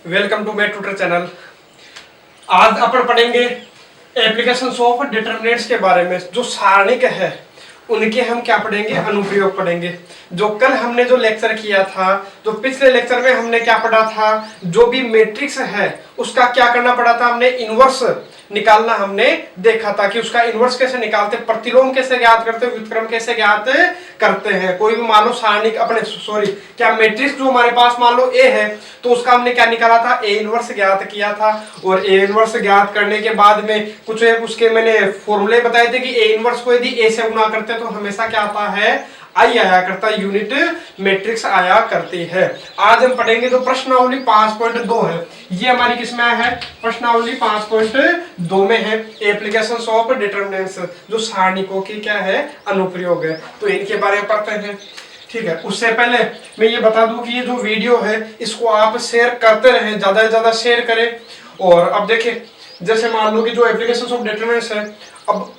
Welcome to my tutor channel. आज अपन पढ़ेंगे एप्लीकेशंस ऑफ डिटरमिनेंट्स के बारे में। जो सारणिक है उनके हम क्या पढ़ेंगे, अनुप्रयोग पढ़ेंगे। जो कल हमने जो लेक्चर किया था, जो पिछले लेक्चर में हमने क्या पढ़ा था, जो भी मैट्रिक्स है उसका क्या करना पड़ा था, हमने इनवर्स निकालना हमने देखा था कि उसका इनवर्स कैसे निकालते, प्रतिलोम कैसे ज्ञात करते, व्युत्क्रम कैसे ज्ञात करते हैं। कोई भी मान लो सारणिक अपने क्या मैट्रिक्स जो हमारे पास मान लो ए है, तो उसका हमने क्या निकाला था, ए इनवर्स ज्ञात किया था। और ए इनवर्स ज्ञात करने के बाद में कुछ उसके मैंने फॉर्मूले बताए थे कि ए इनवर्स को यदि ए से गुणा करते तो हमेशा क्या आता है, आई आया करता, यूनिट मैट्रिक्स आया करती है। आज हम पढ़ेंगे जो प्रश्नावली 5.2 है, ये हमारी किसमें है, प्रश्नावली 5.2 में है, एप्लीकेशंस ऑफ डिटरमिनेंट्स, जो सारणिकों की क्या है, अनुप्रयोग है। तो इनके बारे में पढ़ते हैं, ठीक है। उससे पहले मैं ये बता दूं कि ये जो वीडियो है इसको आप शेयर करते रहें, ज्यादा से ज्यादा शेयर करें। और अब देखिए, जैसे मान लो कि जो एप्लीकेशंस ऑफ डिटरमिनेंट्स है, अब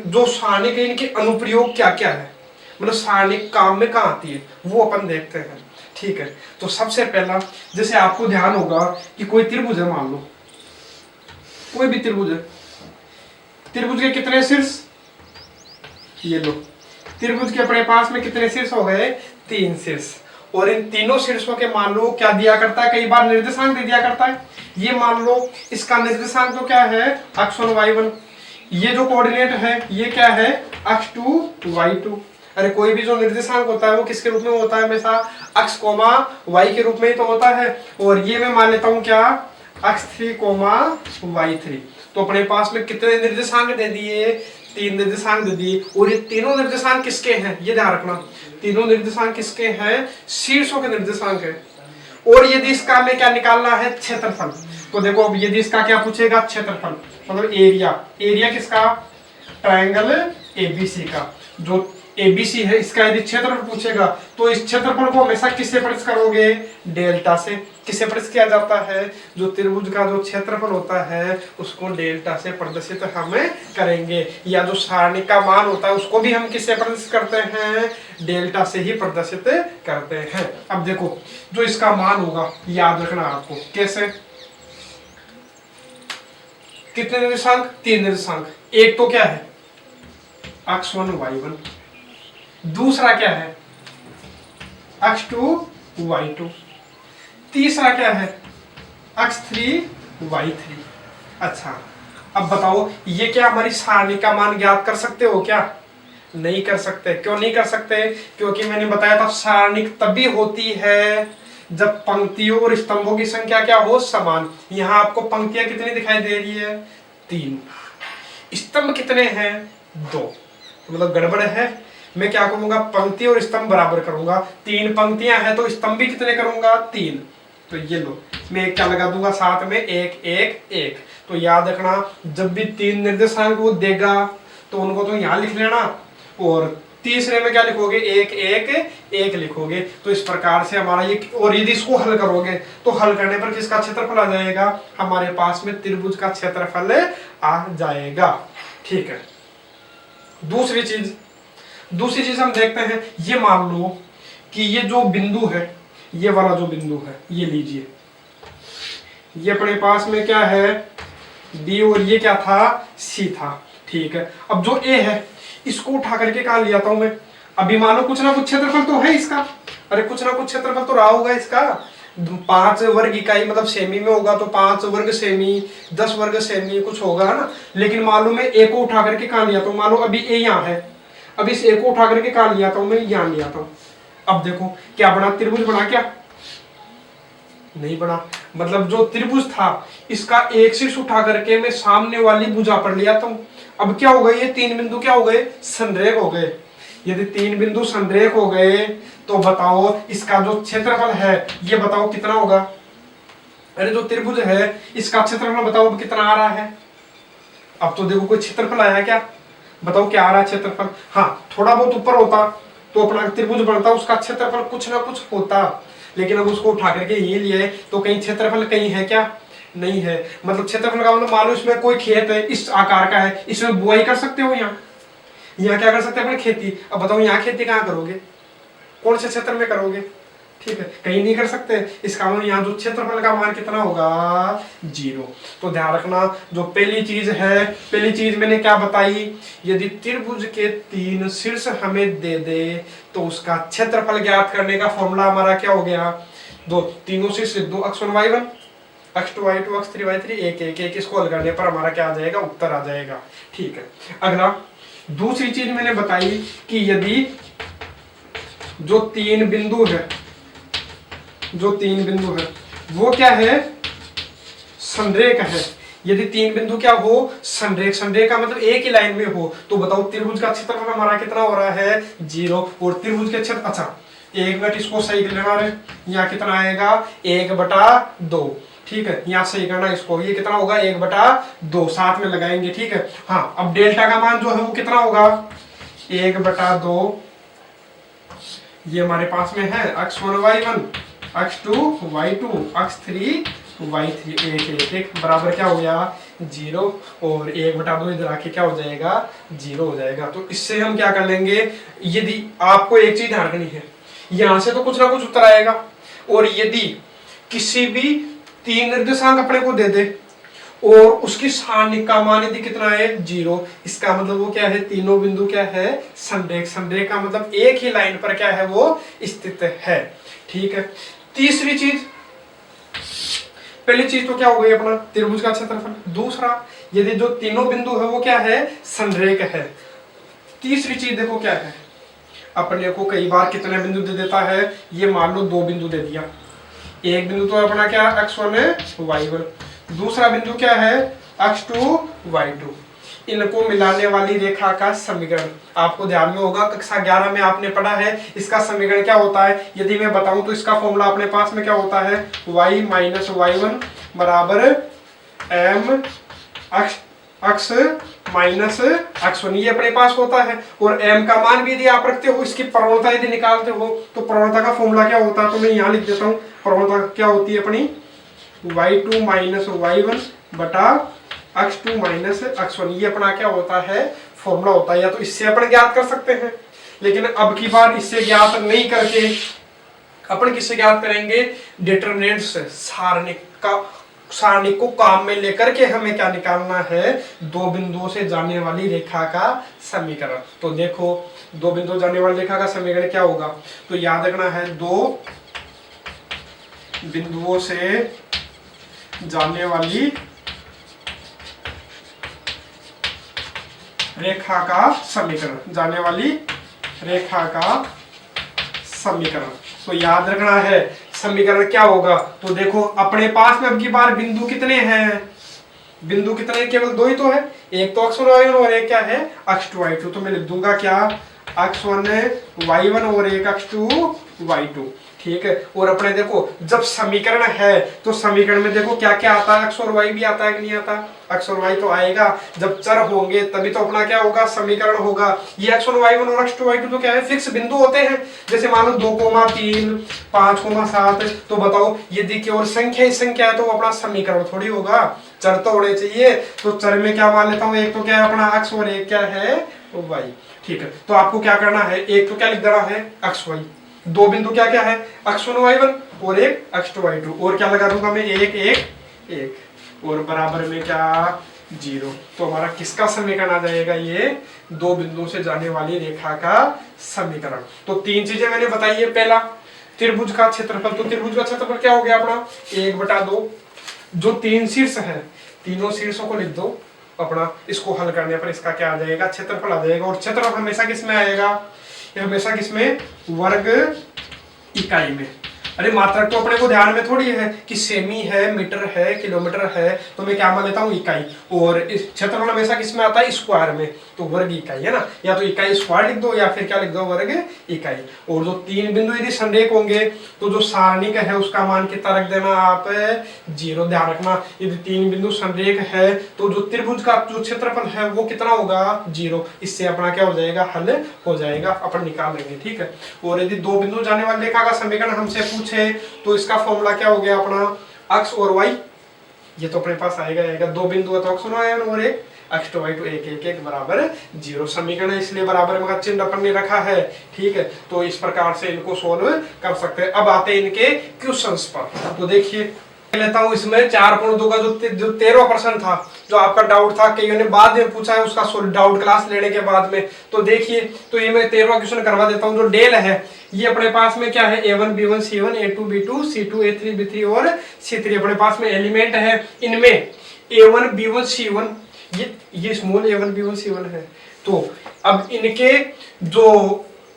जो सारणिक है इनके अनुप्रयोग क्या क्या है, मतलब सारणिक काम में कहाँ आती है, वो अपन देखते हैं, ठीक है। तो सबसे पहला, जैसे आपको ध्यान होगा कि कोई त्रिभुज है, मान लो कोई भी त्रिभुज है, त्रिभुज के कितने शीर्ष, ये लो, त्रिभुज के अपने पास में कितने शीर्ष हो गए, 3 शीर्ष। और इन तीनों शीर्षों के मान लो क्या दिया करता है, कई बार निर्देशांक दे दिया करता है। ये मान लो इसका निर्देशांक तो क्या है, x1 y1। ये जो कोऑर्डिनेट है ये क्या है, x2 y2। अरे कोई भी जो निर्देशांक होता है वो किसके रूप में होता है, हमेशा x, y के रूप में ही तो होता है। और ये मैं मान लेता हूं क्या, x3, y3। तो अपने पास में कितने निर्देशांक दे दिए, 3 निर्देशांक दे दिए। और ये तीनों निर्देशांक किसके हैं, ये ध्यान रखना, तीनों निर्देशांक किसके हैं, शीर्षों के निर्देशांक है। और यदि इसका में क्या निकालना है, क्षेत्रफल, तो देखो अब यदि इसका क्या पूछेगा, क्षेत्रफल मतलब एरिया किसका, ट्रायंगल एबीसी का। जो एबीसी है इसका यदि क्षेत्रफल पूछेगा तो इस क्षेत्रफल को हमेशा किससे प्रदर्शित करोगे, डेल्टा से। किससे प्रदर्शित किया जाता है, जो त्रिभुज का जो क्षेत्रफल होता है उसको डेल्टा से प्रदर्शित हम करेंगे। या जो सारणिक का मान होता है उसको भी हम किससे प्रदर्शित करते हैं, डेल्टा से ही प्रदर्शित करते हैं। अब देखो जो इसका मान होगा, याद रखना आपको कैसे, कितने निर्देशांक, 3 निर्देशांक। एक तो क्या है, x1 y1, दूसरा क्या है, x2 y2, तीसरा क्या है, x3 y3। अच्छा अब बताओ ये क्या हमारी सारणी का मान ज्ञात कर सकते हो क्या, नहीं कर सकते। क्यों नहीं कर सकते, क्योंकि मैंने बताया था सारणिक तभी होती है जब पंक्तियों और स्तंभों की संख्या क्या हो, समान। यहां आपको पंक्तियां कितनी दिखाई दे रही है, 3, स्तंभ कितने हैं, 2। तो मतलब गड़बड़ है, मैं क्या करूंगा, पंक्ति और स्तंभ बराबर करूंगा। 3 पंक्तियां हैं तो स्तंभ भी कितने करूंगा, 3। तो ये लो मैं एक क्या लगा दूंगा साथ में, 1 1 1। तो याद रखना जब भी 3 निर्देशांक वो देगा तो उनको तो यहाँ लिख लेना, और तीसरे में क्या लिखोगे, 1 1 1 लिखोगे। तो इस प्रकार से हमारा ये, और यदि इसको हल करोगे तो हल करने पर किसका क्षेत्रफल आ जाएगा, हमारे पास में त्रिभुज का क्षेत्रफल आ जाएगा, ठीक है। दूसरी चीज हम देखते हैं, ये मान लो कि ये जो बिंदु है, ये वाला जो बिंदु है, ये लीजिए, ये अपने पास में क्या है, डी, और ये क्या था, सी था, ठीक है। अब जो ए है इसको उठा करके कहा ले जाता हूं मैं। अभी मान लो कुछ ना कुछ क्षेत्रफल तो है इसका, अरे कुछ ना कुछ क्षेत्रफल तो रहा होगा इसका, 5 वर्ग इकाई मतलब सेमी में होगा तो 5 वर्ग सेमी, 10 वर्ग सेमी कुछ होगा, है ना। लेकिन मालूम है ए को उठा करके कहा लिया, तो मान लो अभी ए यहाँ है, अब इस ए को उठा करके कहा लिया था मैं, यहाँ लिया था। अब देखो क्या बना, त्रिभुज बना क्या, नहीं बना। मतलब जो त्रिभुज था इसका एक शीर्ष उठा करके मैं सामने वाली भुजा पर लिया था। अब क्या हो गए, ये 3 बिंदु क्या हो गए, संरेख हो गए। यदि 3 बिंदु संरेख हो गए तो बताओ इसका जो क्षेत्रफल है ये बताओ कितना होगा। अरे जो त्रिभुज है इसका क्षेत्रफल बताओ कितना आ रहा है। अब तो देखो कोई क्षेत्रफल आया क्या, बताओ क्या आ रहा है क्षेत्रफल। हाँ थोड़ा बहुत ऊपर होता तो अपना त्रिभुज बनता, उसका क्षेत्रफल कुछ ना कुछ होता, लेकिन अब उसको उठा करके ये लिए तो कहीं क्षेत्रफल कहीं है क्या, नहीं है। मतलब क्षेत्रफल का मतलब मान लो इसमें कोई खेत है, इस आकार का है, इसमें बुआई कर सकते हो, यहाँ क्या कर सकते हैं अपने खेती। अब बताओ यहाँ खेती कहाँ करोगे, कौन से क्षेत्र में करोगे, ठीक है, कहीं नहीं कर सकते। इसका मतलब यहाँ जो क्षेत्रफल का मान कितना होगा 0। तो ध्यान रखना, जो पहली चीज है, पहली चीज मैंने क्या बताई, यदि त्रिभुज के 3 शीर्ष हमें दे दे तो उसका क्षेत्रफल ज्ञात करने का फॉर्मूला हमारा क्या हो गया, दो तीनों शीर्ष, दो x1 y1 x2 y2 x3 y3, एक एक एक इसको हल करने पर हमारा क्या आ जाएगा, उत्तर आ जाएगा। ठीक है, अगला दूसरी चीज मैंने बताई कि यदि जो 3 बिंदु है, जो 3 बिंदु है वो क्या है, संरेख है। यदि 3 बिंदु क्या हो, संरेख, संरेख का मतलब एक ही लाइन में हो, तो बताओ त्रिभुज का क्षेत्रफल हमारा कितना हो रहा है 0। और त्रिभुज के क्षेत्र, अच्छा एक मिनट इसको सही कर लेना रे, यहाँ कितना आएगा 1/2। ठीक है, यहाँ सही करना इसको, ये कितना होगा 1/2 साथ में लगाएंगे। ठीक है, हाँ अब डेल्टा का मान जो है वो कितना होगा 1/2, ये हमारे पास में है x1 y1 x2 y2 x3 y3, एक बराबर क्या हो गया 0, और 1/2 इधर आके क्या हो जाएगा 0 हो जाएगा। तो इससे हम क्या कर लेंगे, यदि आपको एक चीज ध्यान रखनी है, यहां से तो कुछ ना कुछ उत्तर आएगा, और यदि किसी भी 3 निर्देशांक अपने को दे दे और उसकी सारणिक का मान यदि कितना है 0, इसका मतलब वो क्या है, तीनों बिंदु क्या है संरेख, संरेख का मतलब एक ही लाइन पर क्या है वो स्थित है। ठीक है, तीसरी चीज, पहली चीज तो क्या हो गई अपना त्रिभुज का क्षेत्रफल, दूसरा यदि जो तीनों बिंदु है वो क्या है संरेख है। तीसरी चीज देखो क्या है, अपने को कई बार कितने बिंदु दे देता है, ये मान लो 2 बिंदु दे दिया, एक बिंदु तो अपना क्या x1 y1, दूसरा बिंदु क्या है x2 y2, इनको मिलाने वाली रेखा का समीकरण आपको ध्यान में होगा, कक्षा 11 में आपने पढ़ा है। इसका समीकरण क्या होता है, यदि मैं बताऊं तो इसका फॉर्मूला अपने पास में क्या होता है, y माइनस y1 बराबर m x माइनस x1, ये अपने पास होता है। और m का मान भी यदि आप रखते हो, इसकी प्रवणता यदि निकालते हो तो प्रवणता का फॉर्मूला क्या होता है, तो मैं यहाँ लिख देता हूँ, प्रवणता क्या होती है अपनी y2 माइनस y1 बटा x2 माइनस x1, ये अपना क्या होता है फॉर्मूला होता है। या तो इससे अपन ज्ञात कर सकते हैं, लेकिन अब की बार इससे ज्ञात नहीं करके अपन किससे ज्ञात करेंगे, डिटरमिनेंट्स से, सारणिक को काम में लेकर के हमें क्या निकालना है, 2 बिंदुओं से जाने वाली रेखा का समीकरण। तो देखो 2 बिंदु जाने वाली रेखा का समीकरण क्या होगा, तो याद रखना है 2 बिंदुओं से जाने वाली रेखा का समीकरण, जाने वाली रेखा का समीकरण। तो याद रखना है समीकरण क्या होगा, तो देखो अपने पास में अब की बार बिंदु कितने हैं, बिंदु कितने, केवल 2 ही तो है, एक तो x1 y1 और एक क्या है x2 y2। तो मैं लिख दूंगा क्या x1 y1 और एक x2 y2। ठीक है, और अपने देखो जब समीकरण है तो समीकरण में देखो क्या क्या आता है, x और y भी आता है कि नहीं आता, x और y तो आएगा, जब चर होंगे तभी तो अपना क्या होगा समीकरण होगा। ये x1 y1 और x2 y2 तो क्या है फिक्स बिंदु होते हैं, जैसे मान लो 2,3 5,7, तो बताओ यदि केवल संख्या ही संख्या है तो वो अपना समीकरण थोड़ी होगा, चर तो होने चाहिए। तो चर में क्या मान लेता हूँ, एक तो क्या है अपना x और एक क्या है y। ठीक है, तो आपको क्या करना है, एक तो क्या लिख देना है x y, 2 बिंदु क्या क्या है x1 y1 और एक x2 y2, और क्या लगा दूंगा मैं एक एक एक, और बराबर में क्या 0। तो हमारा किसका समीकरण आ जाएगा, ये 2 बिंदुओं से जाने वाली रेखा का समीकरण। तो 3 चीजें मैंने बताई है, पहला त्रिभुज का क्षेत्रफल, तो त्रिभुज का क्षेत्रफल क्या हो गया अपना 1/2, जो 3 शीर्ष है तीनों शीर्षों को लिख दो अपना, इसको हल करने पर इसका क्या आ जाएगा क्षेत्रफल आ जाएगा। और क्षेत्रफल हमेशा किस में आएगा, ये हमेशा किसमें वर्ग इकाई में। अरे मात्रक तो अपने को ध्यान में थोड़ी है कि सेमी है, मीटर है, किलोमीटर है, तो मैं क्या मान लेता हूँ इकाई, और इस क्षेत्रफल हमेशा किस में आता है स्क्वायर में, तो वर्ग इकाई है ना, या तो इकाई स्क्वायर लिख दो या फिर क्या लिख दो वर्ग इकाई। और जो 3 बिंदु यदि संरेख होंगे तो जो सारणिक है उसका मान कितना रख देना आप 0। ध्यान रखना यदि 3 बिंदु संरेख है तो जो त्रिभुज का जो क्षेत्रफल है वो कितना होगा 0, इससे अपना क्या हो जाएगा हल हो जाएगा, अपन निकाल लेंगे। ठीक है, और यदि 2 बिंदु जाने वाली रेखा का समीकरण हमसे है तो इसका फॉर्मूला क्या हो गया अपना x और y, ये तो अपने पास आएगा 2 बिंदु है तो x1 y1 और एक x टू y टू 1 1 1 बराबर 0 समीकरण है, इसलिए बराबर में का चिन्ह अपन ने रखा है। ठीक है, तो इस प्रकार से इनको सोल्व कर सकते हैं। अब आते हैं इनके क्वेश्चंस पर। तो देखिए लेता हूँ, इसमें 4.2 का जो 13% था, जो आपका डाउट था, कईयों ने बाद में पूछा है उसका डाउट क्लास लेने के बाद में। तो देखिए, तो ये मैं 13वां क्वेश्चन करवा देता हूँ। जो डेल है ये अपने पास में क्या है, a1 b1 c1 a2 b2 c2 a3 b3 और c3 अपने पास में एलिमेंट है। इनमें a1 b1 c1 ये स्मॉल a1 b1 c1 है। तो अब इनके जो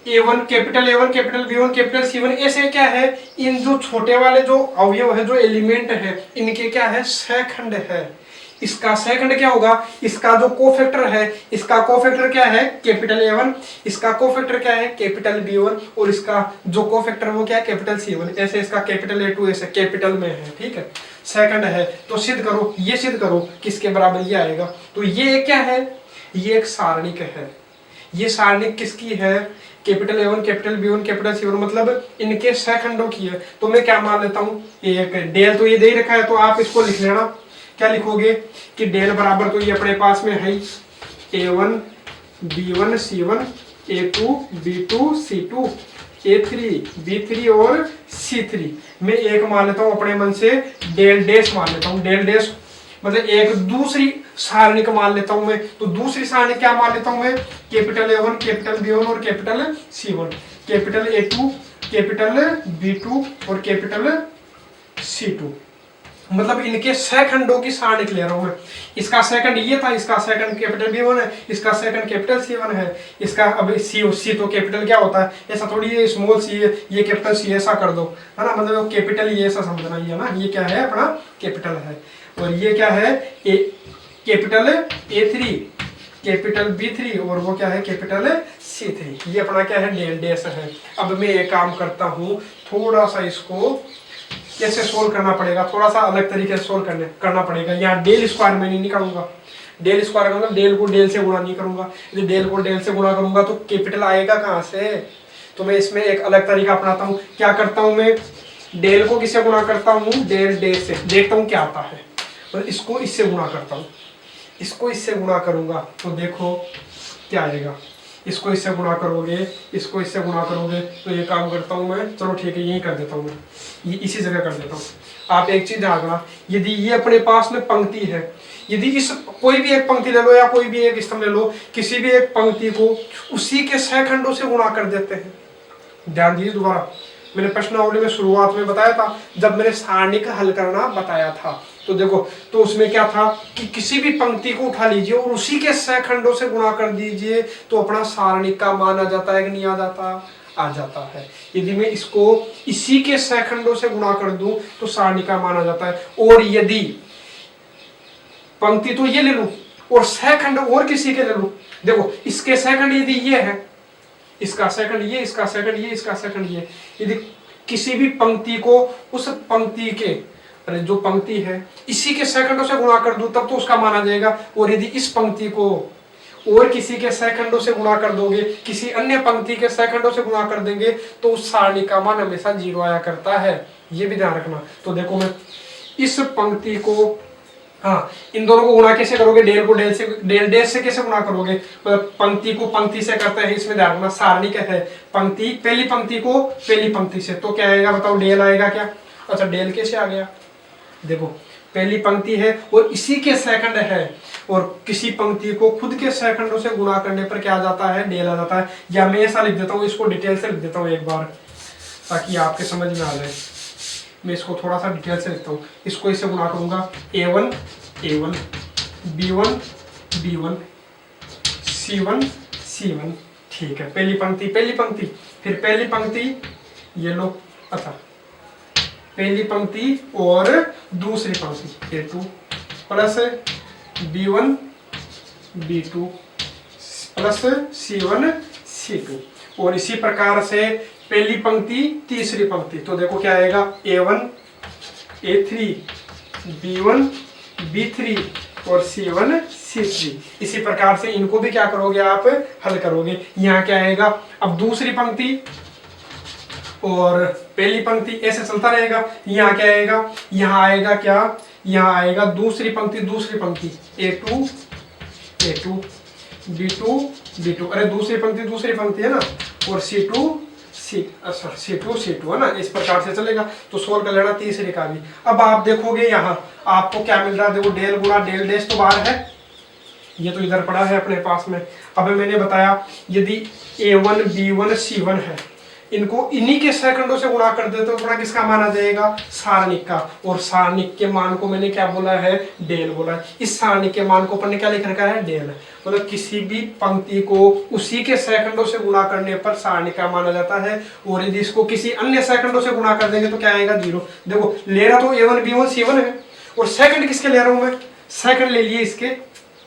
A1 capital B1 capital C1 ऐसे क्या है, इन जो छोटे वाले जो अवयव है, जो एलिमेंट है, इनके क्या है, सहखंड है। इसका सहखंड क्या होगा, इसका जो कोफैक्टर है, इसका कोफैक्टर क्या है, कैपिटल A1, इसका कोफैक्टर क्या है, कैपिटल B1, और इसका जो कोफैक्टर वो क्या है, कैपिटल C1। ऐसे इसका कैपिटल A2 ऐसे कैपिटल में है। ठीक है, सेकंड है। तो सिद्ध करो, ये सिद्ध करो किसके बराबर ये आएगा। तो ये क्या है, ये एक सारणिक है। ये सारणिक किसकी है, capital A1 capital B1 capital C1, मतलब इनके सहखंडों की है। तो मैं क्या मान लेता हूँ, एक डेल तो ये दे ही रखा है, तो आप इसको लिख लेना। क्या लिखोगे कि डेल बराबर तो ये अपने पास में है A1 B1 C1 A2 B2 C2 A3 B3 और C3। मैं एक मान लेता हूँ अपने मन से, डेल डैश मान लेता हूँ। डेल डैश मतलब एक दूसरी सारणी का मान लेता हूं मैं। तो दूसरी सारणी क्या मान लेता हूं मैं, कैपिटल A1 कैपिटल B1 और capital C1, capital A2 capital B2 और कैपिटल C2। मतलब इनके सहखंडों की सारणी ले रहा हूं मैं। इसका सेकंड ये था, इसका सेकंड कैपिटल B1 है, इसका सेकंड कैपिटल C1 है, इसका अब C तो कैपिटल क्या होता है, ऐसा थोड़ी ये स्मॉल सी है, ये कैपिटल C ऐसा कर दो, है ना, मतलब कैपिटल ये ऐसा समझना ही है ना। ये क्या है, अपना कैपिटल है। और ये क्या है, कैपिटल A3 कैपिटल B3 और वो क्या है, कैपिटल C3। ये अपना क्या है, डेल डैश है। अब मैं एक काम करता हूँ, थोड़ा सा इसको कैसे सोल्व करना पड़ेगा, थोड़ा सा अलग तरीके से सोल्व करना पड़ेगा। यहाँ डेल स्क्वायर में नहीं निकालूंगा, डेल स्क्वायर करूंगा, डेल को डेल से गुणा नहीं करूंगा। यदि डेल को डेल से गुणा करूंगा तो कैपिटल आएगा कहाँ से। तो मैं इसमें एक अलग तरीका अपनाता हूँ। क्या करता हूँ मैं, डेल को किससे गुणा करता हूँ, डेल डैश से, देखता हूँ क्या आता है। और इसको इससे गुणा करता हूँ, इसको इससे गुणा करूंगा तो देखो क्या आएगा। इसको इससे गुणा करोगे, इसको इससे गुणा करोगे, तो ये काम करता हूं मैं, चलो ठीक है यही कर देता हूं मैं, ये इसी जगह कर देता हूं। आप एक चीज ध्यान रखना, यदि ये अपने पास में पंक्ति है, यदि इस कोई भी एक पंक्ति ले लो या कोई भी एक स्तंभ ले लो, किसी भी एक पंक्ति को उसी के सहखंडों से गुणा कर देते हैं। ध्यान दीजिए दोबारा, मैंने प्रश्नावली में शुरुआत में बताया था, जब मैंने सारणी का हल करना बताया था, तो देखो, तो उसमें क्या था कि किसी भी पंक्ति को उठा लीजिए और उसी के सहखंडों से गुणा कर दीजिए, तो अपना सारणी का मान आ जाता है कि नहीं आ जाता, आ जाता है। यदि मैं इसको इसी के सहखंडों से गुणा कर दूं तो सारणी का मान आ जाता है। और यदि पंक्ति तो ये ले लूं और सहखंड और किसी के ले लूं, देखो इसके सहखंड यदि ये है, इसका सेकंड ये, इसका सेकंड ये, इसका सेकंड ये, यदि किसी भी पंक्ति को उस पंक्ति के जो पंक्ति है इसी के सेकंडों से गुणा कर दूं तब तो उसका मान आ जाएगा। और यदि इस पंक्ति को और किसी के सेकंडों से गुणा कर दोगे, किसी अन्य पंक्ति के सेकंडों से गुणा कर देंगे, तो उस सारणी का मान हमेशा 0 आया करता है। ये भी ध्यान रखना। तो देखो मैं इस पंक्ति को, हाँ, इन दोनों को गुणा कैसे करोगे, डेल को डेल से, डेल डैश से कैसे गुणा करोगे, मतलब पंक्ति को पंक्ति से करते हैं, इसमें ध्यान रखना। सारणी क्या है, पंक्ति, पहली पंक्ति को पहली पंक्ति से, तो क्या आएगा बताओ, डेल आएगा क्या। अच्छा डेल कैसे आ गया, देखो पहली पंक्ति है और इसी के सेकंड है, और किसी पंक्ति को खुद के सेकंडों से गुणा करने पर क्या आ जाता है, डेल आ जाता है। या मैं ऐसा लिख देता हूँ, इसको डिटेल से लिख देता हूँ एक बार ताकि आपके समझ में आ जाए। मैं इसको थोड़ा सा डिटेल से लिखता हूँ, इसको इससे गुणा करूंगा, A1 A1 B1 B1 C1 C1। ठीक है, पहली पंक्ति, फिर पहली पंक्ति ये लो, अच्छा पहली पंक्ति और दूसरी पंक्ति A2 plus B1 B2 plus C1 C2, और इसी प्रकार से पहली पंक्ति तीसरी पंक्ति, तो देखो क्या आएगा, A1 A3 B1 B3 और C1 C3। इसी प्रकार से इनको भी क्या करोगे, आप हल करोगे। यहाँ क्या आएगा, अब दूसरी पंक्ति और पहली पंक्ति ऐसे चलता रहेगा। यहाँ क्या आएगा, यहाँ आएगा क्या, यहाँ आएगा दूसरी पंक्ति A2 A2 B2 B2, अरे दूसरी पंक्ति है ना, और C2 C2 है ना, इस प्रकार से चलेगा। तो सोल्व कर लेना तीसरे का भी। अब आप देखोगे यहाँ आपको क्या मिल रहा है, देखो डेल गुणा डेल डैश तो बाहर है, ये तो इधर पड़ा है अपने पास में। अब मैंने बताया यदि A1 B1 C1 है, इनको इन्हीं के सेकंडों से गुणा कर देते तो गुणा किसका माना जाएगा, सारणिक का। और सारणिक के मान को मैंने क्या बोला है, डेल बोला है। इस सारणिक के मान को अपन ने क्या लिख रखा है, डेल। मतलब किसी भी पंक्ति को उसी के सेकंडों से गुणा करने पर सारणिक का माना जाता है। और यदि इसको किसी अन्य सेकंडों से गुणा कर देंगे तो क्या आएगा, 0। देखो ले रहा तो A1 B1 C1 है, और सेकंड किसके ले रहा हूं मैं, सेकंड ले लिए इसके,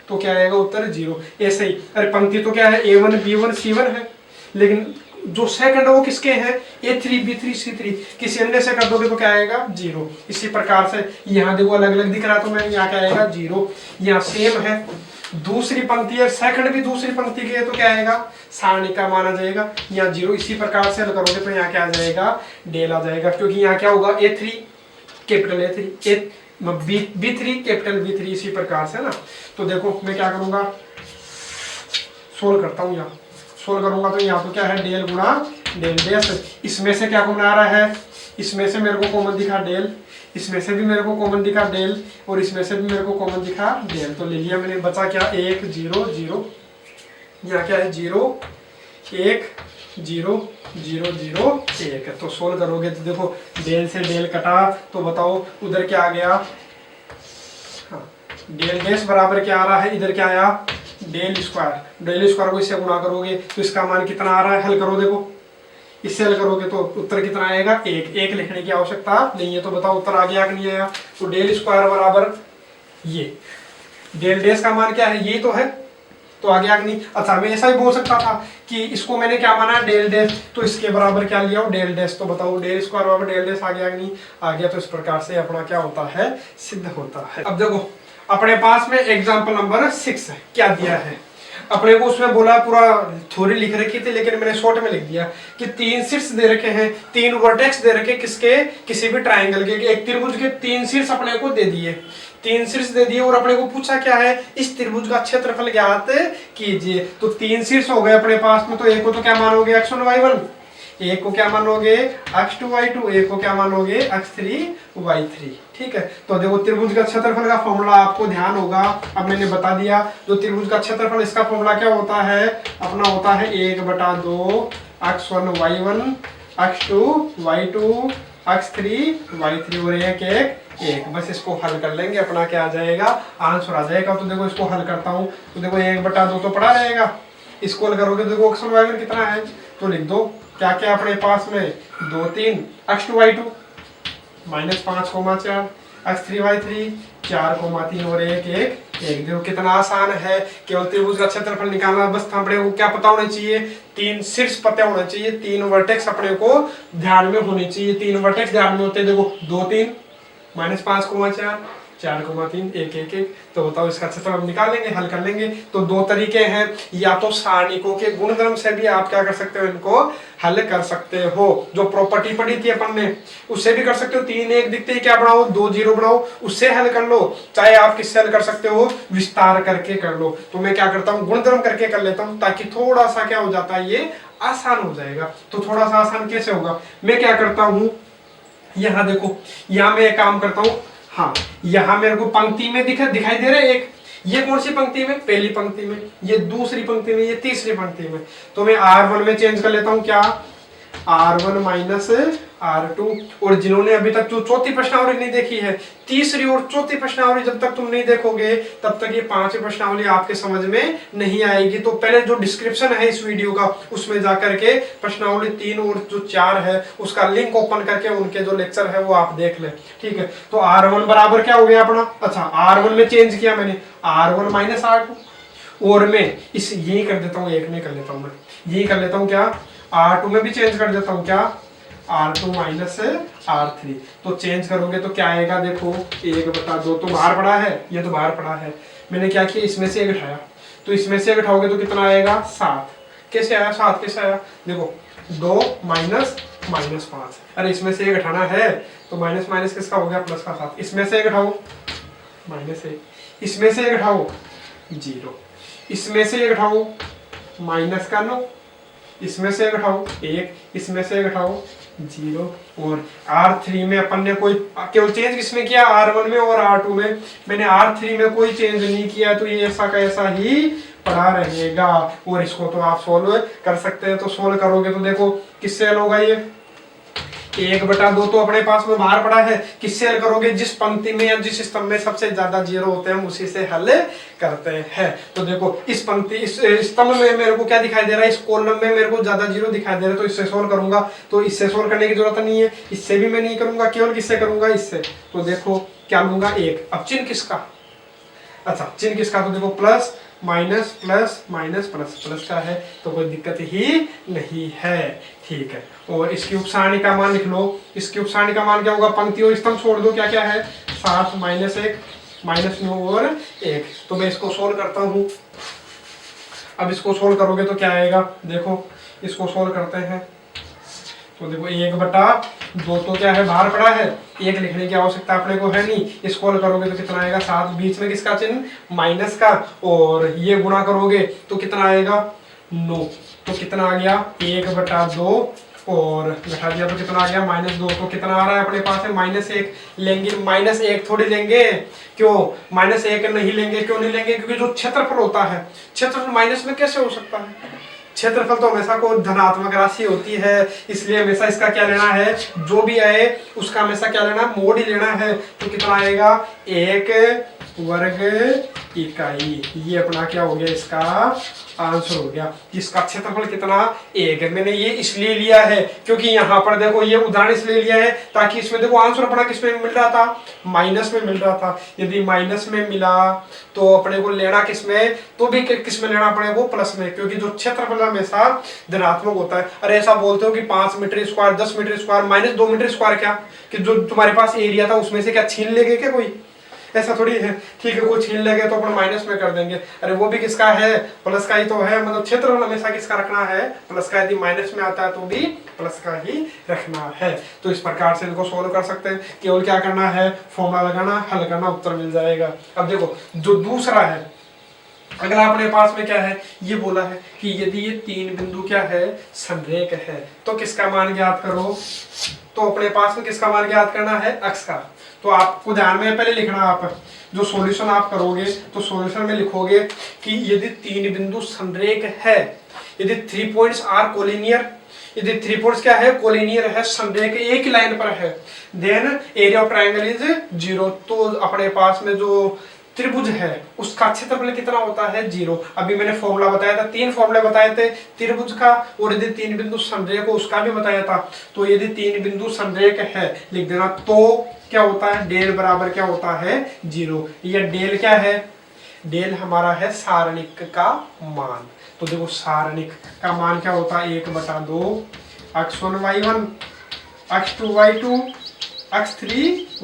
तो क्या आएगा उत्तर 0। ऐसे ही अरे पंक्ति तो क्या है, A1 B1 C1 है, लेकिन जो सेकंड है वो किसके हैं, A3 B3 C3, किसी अन्य से कर दोगे तो क्या आएगा, 0। इसी प्रकार से यहाँ देखो अलग अलग दिख रहा है तो मैं यहाँ क्या आएगा, 0। यहाँ सेम है, दूसरी पंक्ति है, सेकंड भी दूसरी पंक्ति की है तो क्या आएगा, सारणिक का माना जाएगा, यहाँ 0। इसी प्रकार से करोगे तो यहाँ क्या आ जाएगा, डेल आ जाएगा, क्योंकि यहाँ क्या होगा, A3 capital A3 B3 capital B3, इसी प्रकार से ना। तो देखो मैं क्या करूंगा, सोल्व करता हूँ, यहाँ सोल्व करूंगा तो यहाँ तो क्या है, डेल गुणा डेल डैश। इसमें से क्या कॉमन आ रहा है, इसमें से मेरे को कॉमन दिखा डेल, इसमें से भी मेरे को कॉमन दिखा डेल, और इसमें से भी मेरे को कॉमन दिखा डेल, तो ले लिया मैंने। बचा क्या, 1 0 0, यहाँ क्या है 0 1 0 0 0 1। तो सोल्व करोगे तो देखो डेल से डेल कटा, तो बताओ उधर क्या आ गया, हाँ डेल डैश बराबर क्या आ रहा है, इधर क्या आया, डेल स्क्वायर को इससे गुणा करोगे तो इसका मान कितना आ रहा है, हल करो देखो, इससे हल करोगे तो उत्तर कितना आएगा, 1 लिखने की आवश्यकता नहीं है। तो बताओ उत्तर आ गया कि नहीं आया। तो डेल स्क्वायर बराबर ये डेल डैश का मान क्या है, ये तो है, तो आ गया कि नहीं। अच्छा मैं ऐसा ही बोल सकता था कि इसको मैंने क्या माना, डेल डैश, तो इसके बराबर क्या लिया हो, डेल डैश। तो बताओ डेल स्क्वायर बराबर डेल डैश आ गया कि नहीं, आ गया। तो इस प्रकार से अपना क्या होता है, सिद्ध होता है। अब देखो अपने पास में एग्जाम्पल नंबर 6 है, क्या दिया है अपने को, उसमें बोला पूरा थ्योरी लिख रखी थी, लेकिन मैंने शॉर्ट में लिख दिया कि 3 शीर्ष दे रखे हैं, 3 वर्टेक्स दे रखे, किसके, किसी भी ट्राइंगल के, एक त्रिभुज के 3 शीर्ष अपने को दे दिए, 3 शीर्ष दे दिए, और अपने को पूछा क्या है, इस त्रिभुज का क्षेत्रफल ज्ञात कीजिए। तो 3 शीर्ष हो गए अपने पास में, तो एक को तो क्या मानोगे, x1 y1, एक को क्या मानोगे, x2 y2, एक को क्या मानोगे, x3 y3। ठीक है। तो देखो त्रिभुज का क्षेत्रफल का फॉर्मूला आपको ध्यान होगा, अब मैंने बता दिया। जो त्रिभुज का क्षेत्रफल, इसका फॉर्मूला क्या होता है, अपना होता है 1/2 x1 y1 x2 y2 x3 y3 और 1 बस इसको हल कर लेंगे, अपना क्या आ जाएगा, आंसर आ जाएगा। तो देखो इसको हल करता हूँ, तो देखो 1/2 तो पड़ा रहेगा, इसको हल करोगे तो देखो x1 y1 कितना है, तो लिख दो क्या क्या अपने पास में, 2 3 x2 y2 -5,4 x3 y3 4,3 और 1 देखो कितना आसान है, केवल त्रिभुज का क्षेत्रफल निकालना, बस अपने को क्या पता होना चाहिए, 3 शीर्ष पता होना चाहिए, 3 वर्टेक्स अपने को ध्यान में होने चाहिए। 3 वर्टेक्स ध्यान में होते हैं, देखो 2 3 -5,4 4,3 1 तो बताओ इसका क्षेत्रफल निकाल लेंगे, हल कर लेंगे। तो 2 तरीके हैं, या तो सारणिकों के गुणधर्म से भी आप क्या कर सकते हो, इनको हल कर सकते हो। जो प्रॉपर्टी पढ़ी थी अपन ने उससे भी कर सकते हो, 3 1 दिखते ही क्या बनाओ, 2 0 बनाओ, उससे हल कर लो। चाहे आप किससे हल कर सकते हो, विस्तार करके कर लो। तो मैं क्या करता हूँ, गुणधर्म करके कर लेता हूँ, ताकि थोड़ा सा क्या हो जाता है, ये आसान हो जाएगा। तो थोड़ा सा आसान कैसे होगा, मैं क्या करता हूँ, यहाँ देखो, यहाँ मैं एक काम करता हूँ, हाँ यहाँ मेरे को पंक्ति में दिखाई दे रहा है एक, ये कौन सी पंक्ति में, पहली पंक्ति में, ये दूसरी पंक्ति में, ये तीसरी पंक्ति में। तो मैं R1 में चेंज कर लेता हूँ, क्या R1 - R2। और जिन्होंने अभी तक जो चौथी प्रश्नावली नहीं देखी है, तीसरी और चौथी प्रश्नावली जब तक तुम नहीं देखोगे तब तक ये 5वीं प्रश्नावली आपके समझ में नहीं आएगी। तो पहले जो डिस्क्रिप्शन है इस वीडियो का, उसमें जाकर के प्रश्नावली 3 और जो 4 है उसका लिंक ओपन करके उनके जो लेक्चर है वो आप देख ले। ठीक है। तो R1 बराबर क्या हो गया अपना, अच्छा R1 में चेंज किया मैंने, R1 - R2, और मैं इस यही कर देता हूँ, 1 में कर लेता हूँ, मैं यही कर लेता हूँ, क्या R2 में भी चेंज कर देता हूँ, क्या R2 - R3। तो चेंज करोगे तो क्या आएगा, देखो 1/2 तो बाहर पड़ा है, ये तो बाहर पड़ा है, मैंने क्या किया, इसमें से 1 उठाया, तो इसमें से 1 उठाओगे तो कितना आएगा, 7। कैसे आया 7, कैसे आया, देखो 2 -5, अरे इसमें से 1 उठाना है तो माइनस किसका हो गया, प्लस का 7, इसमें से 1 उठाओ -1, इसमें से 1 उठाओ 0, इसमें से एक घटाओ माइनस का 9, इसमें से घटाओ 1, इसमें से घटाओ 0। और R3 में अपन ने कोई केवल चेंज किसमें किया, R1 में और R2 में। मैंने R3 में कोई चेंज नहीं किया, तो ये ऐसा का ऐसा ही पड़ा रहेगा। और इसको तो आप सोल्व कर सकते हैं। तो सोल्व करोगे तो देखो किससे हल होगा, ये 1/2 तो अपने पास में बाहर पड़ा है। किससे हल करोगे, जिस पंक्ति में या जिस स्तंभ में सबसे ज्यादा जीरो होते हैं हम उसी से हल करते हैं। तो देखो इस पंक्ति इस स्तंभ में मेरे को क्या दिखाई दे रहा है, इस कॉलम में मेरे को ज्यादा जीरो दिखाई दे रहा है, तो इससे सोल्व करूंगा। तो इससे सोल्व करने की जरूरत नहीं है, इससे भी मैं नहीं करूंगा, केवल किससे करूंगा, इससे। तो देखो क्या लूंगा 1। अब चिन्ह किसका, अच्छा चिन्ह किसका, तो देखो plus minus plus minus plus plus का है, तो कोई दिक्कत ही नहीं है। ठीक है, और इसकी उपसारणी का मान लिख लो। इसकी उपसारणी का मान क्या होगा, पंक्ति और स्तंभ छोड़ दो, क्या क्या है 7 -1 -9 और 1। तो मैं इसको सोल्व करता हूँ। अब इसको सोल्व करोगे तो क्या आएगा, देखो इसको सोल्व करते हैं। तो देखो 1/2 तो क्या है बाहर पड़ा है, 1 लिखने की आवश्यकता अपने को है नहीं। इसको करोगे तो कितना आएगा 7, बीच में किसका चिन्ह माइनस का, और ये गुणा करोगे तो कितना आएगा 9। तो कितना आ गया 1/2 और घटा दिया तो कितना आ गया -2। तो कितना आ रहा है अपने पास है -1 लेंगे। -1 थोड़ी लेंगे, क्यों -1 नहीं लेंगे, क्यों नहीं लेंगे, क्योंकि जो क्षेत्रफल होता है, क्षेत्रफल माइनस में कैसे हो सकता है, क्षेत्रफल तो हमेशा को धनात्मक राशि होती है, इसलिए हमेशा इसका क्या लेना है, जो भी आए उसका हमेशा क्या लेना है, मोड ही लेना है। तो कितना आएगा 1 वर्ग इकाई। ये अपना क्या हो गया, इसका आंसर हो गया। इसका क्षेत्रफल कितना 1 है। मैंने ये इसलिए लिया है क्योंकि यहाँ पर देखो ये उदाहरण इसलिए लिया है ताकि इसमें देखो आंसर अपना किसमें मिल रहा था, माइनस में मिल रहा था। यदि माइनस में मिला तो अपने को लेना किसमें, तो भी किसमें लेना अपने को, प्लस में, क्योंकि जो क्षेत्रफल हमेशा धनात्मक होता है। अरे ऐसा बोलते हो कि 5 metre square 10 metre square -2 metre square, क्या कि जो तुम्हारे पास एरिया था उसमें से क्या छीन लेंगे क्या कोई, ऐसा थोड़ी है। ठीक है, कोई छीन लेंगे तो अपन माइनस में कर देंगे। अरे वो भी किसका है, प्लस का ही तो है। मतलब क्षेत्रफल हमेशा किसका रखना है, प्लस का। यदि माइनस में आता है तो भी प्लस का ही रखना है। तो इस प्रकार से इनको सोल्व कर सकते हैं। केवल क्या करना है, फॉर्मूला लगाना, हल करना, उत्तर मिल जाएगा। अब देखो जो दूसरा है, अगला अपने पास में क्या है, ये बोला है कि यदि ये 3 बिंदु क्या है, संरेख है, तो किसका मान ज्ञात करो। तो अपने पास में किसका मान ज्ञात करना है, अक्ष का। तो आपको ध्यान में पहले लिखना, आप जो सॉल्यूशन आप करोगे तो सॉल्यूशन में लिखोगे कि यदि 3 बिंदु संरेख है, यदि 3 पॉइंट्स आर कोलिनियर, यदि 3 पॉइंट्स क्या है, कोलिनियर है, संरेख एक ही लाइन पर है, then area of triangle is 0। तो अपने पास में जो त्रिभुज है उसका क्षेत्रफल कितना होता है, 0। अभी मैंने फॉर्मूला बताया था, 3 फॉर्मूले बताए थे त्रिभुज का, और यदि 3 बिंदु संरेख हो उसका भी बताया था। तो यदि 3 बिंदु संरेख है लिख देना, तो क्या होता है, डेल बराबर क्या होता है 0। या डेल क्या है, डेल हमारा है सारणिक का मान। तो देखो सारणिक का मान क्या होता है, 1/2 x1 y1 x2 y2 x3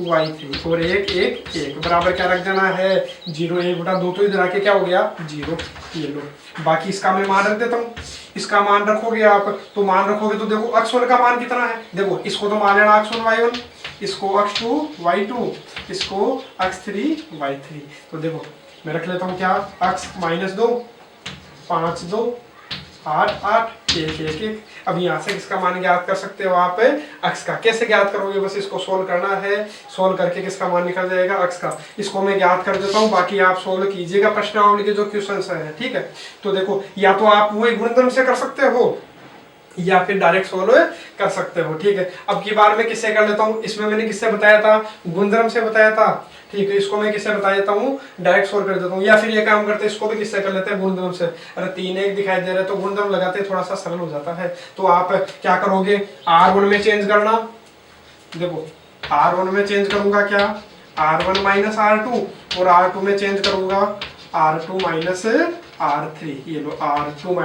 y3 और 1 1 1 बराबर क्या रख देना है 0। 1/2 तो इधर आके क्या हो गया 0। ये लो, बाकी इसका मैं मान रख देता हूँ। इसका मान रखोगे आप, तो मान रखोगे तो देखो x1 का मान कितना है, देखो इसको तो मान लेना x1 y1, इसको x2 y2, इसको x3 y3। तो देखो मैं रख लेता हूँ क्या, x -2 5 2 8 8 1 1 1। अब यहाँ से किसका मान ज्ञात कर सकते हो आप, अक्ष का। कैसे ज्ञात करोगे, बस इसको सोल्व करना है, सोल्व करके किसका मान निकल जाएगा, अक्ष का। इसको मैं ज्ञात कर देता हूँ, बाकी आप सोल्व कीजिएगा प्रश्नावली के जो क्वेश्चंस हैं, ठीक है। तो देखो या तो आप वही गुणधर्म से कर सकते हो या फिर डायरेक्ट सोल्व कर सकते हो, ठीक है। अब की बार मैं किससे कर लेता हूँ, इसमें मैंने किससे बताया था, गुणधर्म से बताया था, ठीक है। इसको मैं किससे बता देता हूँ, डायरेक्ट सोल्व कर देता हूँ। या फिर ये काम करते हैं, इसको भी किससे कर लेते हैं, गुणधर्म से। अरे 3 1 दिखाई दे रहे तो गुणधर्म लगाते थोड़ा सा सरल हो जाता है। तो आप क्या करोगे, R1 में चेंज करना, देखो R1 में चेंज करूंगा क्या, R1 - R2, और R2 में चेंज करूंगा R2 - R3। ये लो R2 -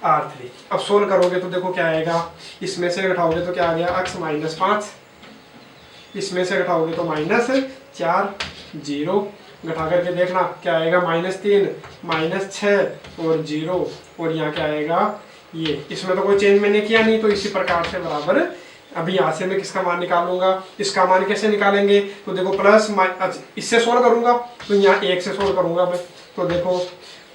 R3। अब सोल्व करोगे तो देखो क्या आएगा, इसमें से घटाओगे तो क्या आ गया, x -5, इसमें से घटाओगे तो -4 0, घटा करके देखना क्या आएगा, -3 -6 और 0, और यहाँ क्या आएगा ये। इसमें तो कोई चेंज मैंने किया नहीं, तो इसी प्रकार से बराबर। अभी यहाँ से मैं किसका मान निकालूंगा, इसका मान कैसे निकालेंगे, तो देखो प्लस इससे सोल्व करूंगा तो यहाँ 1 से सोल्व करूंगा मैं। तो देखो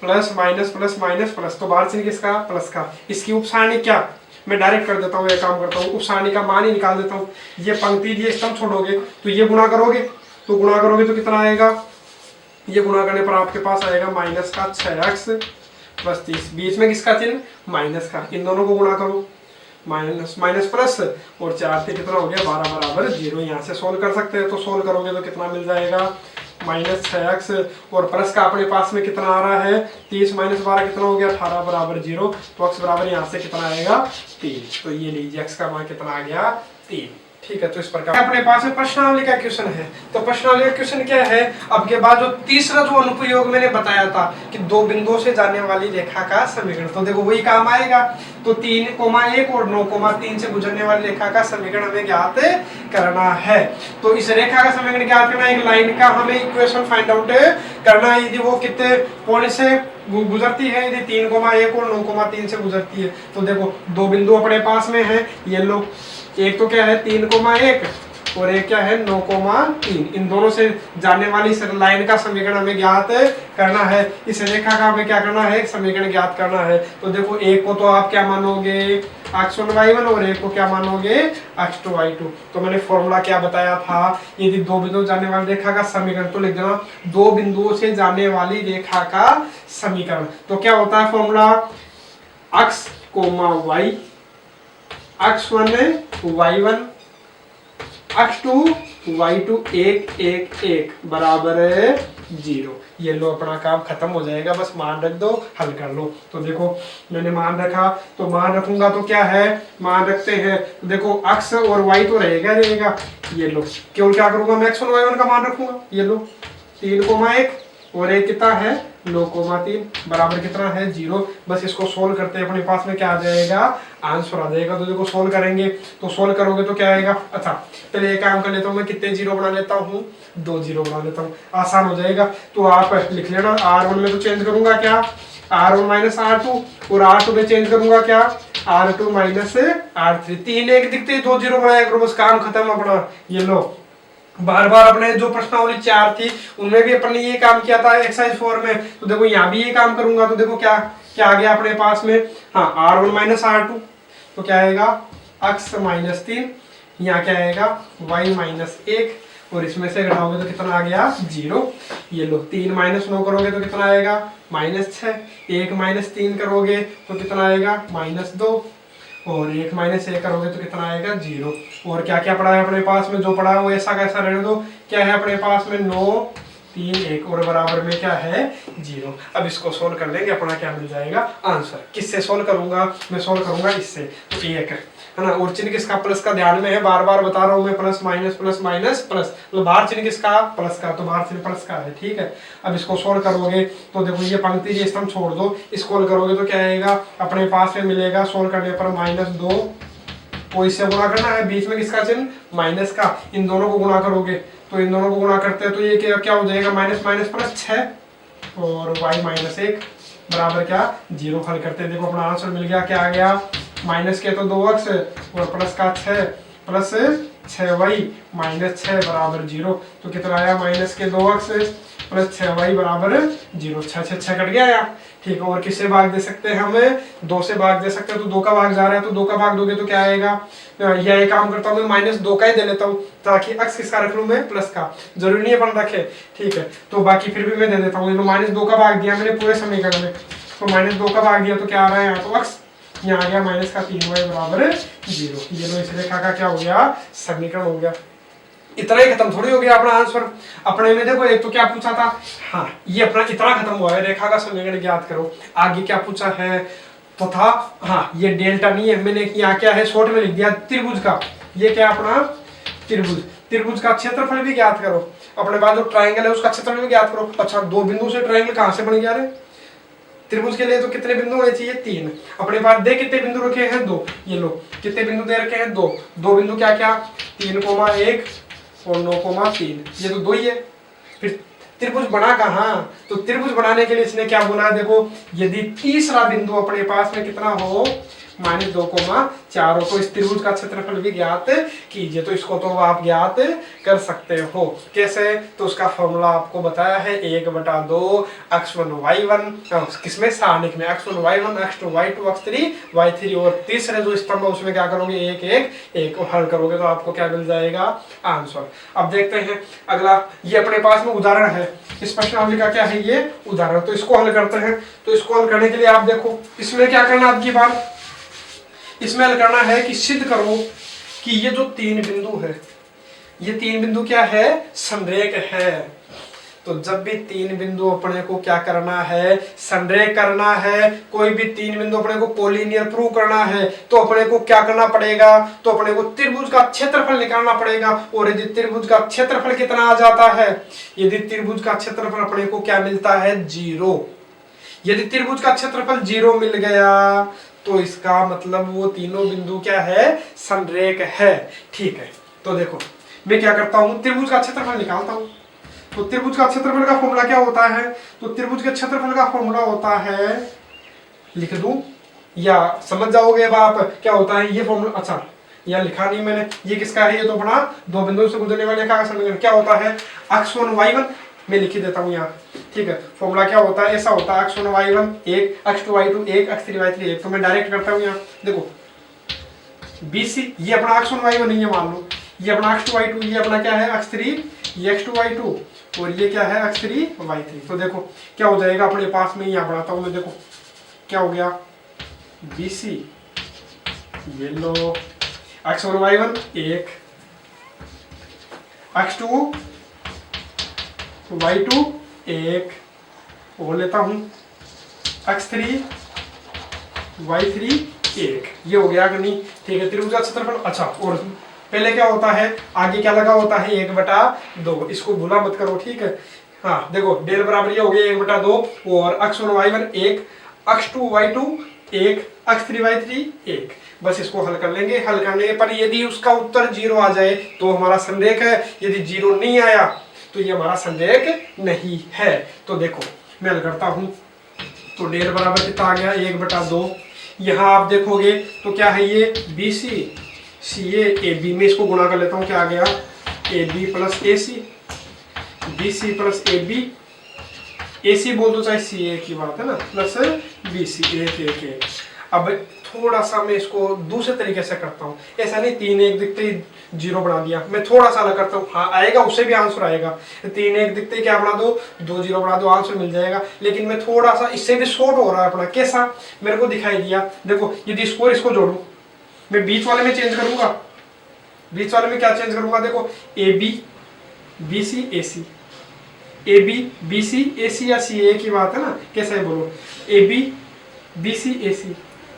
plus minus plus minus plus, तो बाहर से किसका प्लस का। इसकी उप सारणी क्या, मैं डायरेक्ट कर देता हूँ, ये काम करता हूँ, उप सारणी का मान ही निकाल देता हूँ। ये पंक्ति ये स्तंभ छोड़ोगे तो ये गुणा करोगे, तो गुणा करोगे तो कितना आएगा, ये गुणा करने पर आपके पास आएगा माइनस का 6x प्लस 30, बीच में किसका चिन्ह माइनस का, इन दोनों को गुणा करो, माइनस माइनस प्लस और 4 से कितना हो गया 12 बराबर 0। यहाँ से सोल्व कर सकते हैं, तो सोल्व करोगे तो कितना मिल जाएगा माइनस 6x और प्लस का अपने पास में कितना आ रहा है 30 माइनस 12 कितना हो गया 18 बराबर 0, तो x बराबर यहाँ से कितना आएगा 3, तो ये लीजिए x का मान कितना आ गया 3। ठीक है, तो इस प्रकार अपने पास में प्रश्नावली का क्वेश्चन है। तो प्रश्नावली का क्वेश्चन क्या है, अब के बाद जो तीसरा जो अनुप्रयोग मैंने बताया था कि दो बिंदुओं से जाने वाली रेखा का समीकरण, तो देखो वही काम आएगा। तो 3,1 और 9,3 से गुजरने वाली रेखा का समीकरण हमें ज्ञात करना है। तो इस रेखा का समीकरण ज्ञात करना, एक लाइन का हमें इक्वेशन फाइंड आउट करना है, यदि वो कितने पॉइंट से गुजरती है, यदि 3,1 और 9,3 से गुजरती है। तो देखो दो बिंदु अपने पास में है, ये लो, एक तो क्या है 3,1 और एक क्या है 9,3, इन दोनों से जाने वाली इस लाइन का समीकरण हमें ज्ञात करना है। इस रेखा का हमें क्या करना है, एक समीकरण ज्ञात करना है। तो देखो एक को तो आप क्या मानोगे x1 y1 और एक को क्या मानोगे x2 y2। तो मैंने फॉर्मूला क्या बताया था, यदि दो बिंदु जाने वाली रेखा का समीकरण, तो लिख देना दो बिंदुओं से जाने वाली रेखा का समीकरण। तो क्या होता है formula, x, y, x1 y1 x2 y2 1 1 1 बराबर 0। ये लो अपना काम खत्म हो जाएगा, बस मान रख दो, हल कर लो। तो देखो मैंने मान रखा, तो मान रखूंगा तो क्या है, मान रखते हैं, तो देखो x और y तो रहेगा। ये लो केवल क्या करूंगा मैं x1 y1 का मान रखूंगा, ये लो 3,1 और एक कितना है 9,3 बराबर कितना है 0। बस इसको सोल्व करते हैं, अपने पास में क्या आ जाएगा आंसर आ जाएगा। तो देखो सोल्व करेंगे, तो सोल्व करोगे तो क्या आएगा, अच्छा पहले एक काम कर लेता हूँ, मैं कितने जीरो बना लेता हूँ, 2 जीरो बना लेता हूँ, आसान हो जाएगा। तो आप लिख लेना, R1 में तो चेंज करूंगा क्या R1 माइनस R2 और R2 में चेंज करूंगा क्या R2 माइनस R3, 3 1 दिखते 2 जीरो बनाया करो, बस काम खत्म अपना। ये लो बार बार अपने जो प्रश्नावली 4 थी उनमें भी अपन ने ये काम किया था एक्सरसाइज 4 में, तो देखो यहाँ भी ये काम करूंगा। तो देखो क्या क्या आ गया अपने पास में, हाँ R1 माइनस R2, तो क्या आएगा x माइनस 3, यहाँ क्या आएगा y माइनस 1 और इसमें से घटाओगे तो कितना आ गया 0। ये लो 3 माइनस 9 करोगे तो कितना आएगा -6, 1 माइनस 3 करोगे तो कितना आएगा -2 और 1 माइनस 1 करोगे तो कितना आएगा 0। और क्या क्या पड़ा है अपने पास में, जो पड़ा है वो ऐसा कैसा रहने दो। क्या है अपने पास में 9 3 1 और बराबर में क्या है 0। अब इसको सोल्व कर लेंगे, अपना क्या मिल जाएगा आंसर। किससे सोल्व करूंगा, मैं सोल्व करूंगा इससे, तो 1 है ना, और चिन्ह किसका प्लस का ध्यान में है, बार बार बता रहा हूं मैं, plus minus plus minus plus, तो बाहर चिन्ह किसका प्लस का, तो बाहर चिन्ह प्लस का है। ठीक है, अब इसको सोल्व करोगे तो देखो ये पंक्ति ये स्तंभ छोड़ दो, इसको करोगे तो क्या आएगा अपने पास में मिलेगा, सोल्व करने पर -2 को इससे गुणा करना है, बीच में किसका चिन्ह माइनस का, इन दोनों को गुणा करोगे तो इन दोनों को गुणा करते हैं तो ये क्या हो जाएगा माइनस माइनस प्लस 6 और y माइनस 1 बराबर क्या 0। हल करते हैं, देखो अपना आंसर मिल गया, क्या आ गया माइनस के तो 2x और प्लस का 6 प्लस 6y माइनस 6 बराबर 0। तो कितना आया माइनस के 2x प्लस 6y बराबर 0, 6 कट गया यार। ठीक है, और किससे भाग दे सकते हैं हमें, 2 से भाग दे सकते हैं, तो 2 का भाग जा रहा है तो 2 का भाग दोगे तो क्या आएगा, या एक काम करता हूँ मैं -2 का ही दे लेता हूँ ताकि x किसका रख लूँ मैं प्लस का, जरूरी नहीं है अपन रखे। ठीक है, तो बाकी फिर भी मैं दे देता हूँ, -2 का भाग दिया मैंने पूरे समीकरण में, तो -2 का भाग दिया तो क्या आ रहा है यहाँ, तो x यहाँ आ गया माइनस का 3y बराबर 0। ये लो इस रेखा का क्या हो गया समीकरण हो गया। इतना ही खत्म थोड़ी हो गया अपना आंसर। अपने में देखो एक तो क्या पूछा था, हाँ ये अपना इतना खत्म हुआ है, रेखा का समीकरण ज्ञात करो। आगे क्या पूछा है तो था, हाँ ये डेल्टा नहीं है, मैंने यहाँ क्या है शॉर्ट में लिख दिया त्रिभुज का, ये क्या अपना त्रिभुज, त्रिभुज का क्षेत्रफल भी ज्ञात करो। अपने पास जो ट्राइंगल है उसका क्षेत्रफल भी ज्ञात करो। अच्छा दो बिंदु से ट्राइंगल कहाँ से बन गया रे, त्रिभुज के लिए तो कितने बिंदु होने चाहिए 3, अपने पास दे कितने बिंदु रखे हैं 2। ये लो कितने बिंदु दे रखे हैं 2, 2 बिंदु क्या क्या 3,1 और 9,3, ये तो 2 ही है। फिर त्रिभुज बना कहाँ, तो त्रिभुज बनाने के लिए इसने क्या बोला, देखो यदि तीसरा बिंदु अपने पास में कितना हो -2,4 हो। तो इस त्रिभुज का क्षेत्रफल भी ज्ञात कीजिए। तो इसको तो आप ज्ञात कर सकते हो। कैसे? तो उसका फॉर्मूला आपको बताया है 1/2 x1 y1, किसमें? सारणिक में x1 y1 x2 y2 x3 y3, और तीसरे जो स्तंभ है उसमें क्या करोगे? 1 1 1 हल करोगे तो आपको क्या मिल जाएगा? आंसर। अब देखते हैं अगला। ये अपने पास में उदाहरण है, इस प्रश्नावली का क्या है? ये उदाहरण। तो इसको हल करते हैं। तो इसको हल करने के लिए आप देखो इसमें क्या करना, आपकी बार इसमें हल करना है कि सिद्ध करो कि ये जो 3 बिंदु है, ये 3 बिंदु क्या है? संरेख है। तो जब भी 3 बिंदु अपने को क्या करना है? संरेख करना है। कोई भी 3 बिंदु अपने को कोलिनियर प्रूव करना है तो अपने को क्या करना पड़ेगा? तो अपने को त्रिभुज का क्षेत्रफल निकालना पड़ेगा। और यदि त्रिभुज का क्षेत्रफल कितना आ जाता है? यदि त्रिभुज का क्षेत्रफल अपने को क्या मिलता है? 0। यदि त्रिभुज का क्षेत्रफल 0 मिल गया तो इसका मतलब वो तीनों बिंदु क्या है? संरेख है। ठीक है, तो देखो मैं क्या करता हूं, त्रिभुज का क्षेत्रफल निकालता हूं। तो त्रिभुज का क्षेत्रफल का फॉर्मूला क्या होता है? तो त्रिभुज के क्षेत्रफल का फॉर्मूला होता है, लिख दूं या समझ जाओगे अब आप क्या होता है ये फॉर्मूला? अच्छा, यह लिखा नहीं मैंने, ये किसका है? ये तो अपना दो बिंदुओं से गुजरने वाले का समीकरण क्या होता है? x1 y1 मैं लिख ही देता हूं यहाँ। ठीक है, फॉर्मूला क्या होता है? ऐसा होता है x1 y1 1 x2 y2 1 x3 y3 1। तो मैं डायरेक्ट करता हूँ यहाँ, देखो BC ये अपना x1 y1 नहीं है, मान लो ये अपना x2 y2, ये अपना क्या है? x3, ये x2 y2 और ये क्या है? x3 y3। तो देखो क्या हो जाएगा अपने पास में, यहाँ बढ़ाता हूँ मैं, देखो क्या हो गया? BC ये लो, x1 y1 1 x2 y2 1 और लेता हूँ x3 y3 1। ये हो गया कि नहीं? ठीक है, त्रिभुज का क्षेत्रफल। अच्छा, और पहले क्या होता है? आगे क्या लगा होता है? 1/2। इसको भूला मत करो, ठीक है। हाँ देखो, डेल बराबर ये हो गया 1/2 और x1 y1 1 x2 y2 1 x3 y3 1। बस इसको हल कर लेंगे। हल करने पर यदि उसका उत्तर 0 आ जाए तो हमारा संरेख है। यदि 0 नहीं आया तो ये हमारा संरेख नहीं है। तो देखो मैं हल करता हूं। तो डेल बराबर कितना आ गया? 1/2। यहाँ आप देखोगे तो क्या है? ये BC CA AB में इसको गुणा कर लेता हूँ, क्या आ गया? AB plus AC, BC plus AB, AC बोल दो चाहे CA की बात है ना, प्लस BC 1 1 1। अब थोड़ा सा मैं इसको दूसरे तरीके से करता हूँ। ऐसा नहीं 3 1 दिखते ही 0 बना दिया, मैं थोड़ा सा अलग करता हूँ। हाँ आएगा, उससे भी आंसर आएगा। 3 1 दिखते ही क्या बना दो? 2 0 बना दो, आंसर मिल जाएगा। लेकिन मैं थोड़ा सा इससे भी शॉर्ट हो रहा है अपना। कैसा? मेरे को दिखाई दिया, देखो यदि इसको जोड़ू, मैं बीच वाले में चेंज करूंगा। बीच वाले में क्या चेंज करूंगा? देखो AB BC AC, AB BC AC या CA की बात है ना, कैसा है बोलो? AB BC AC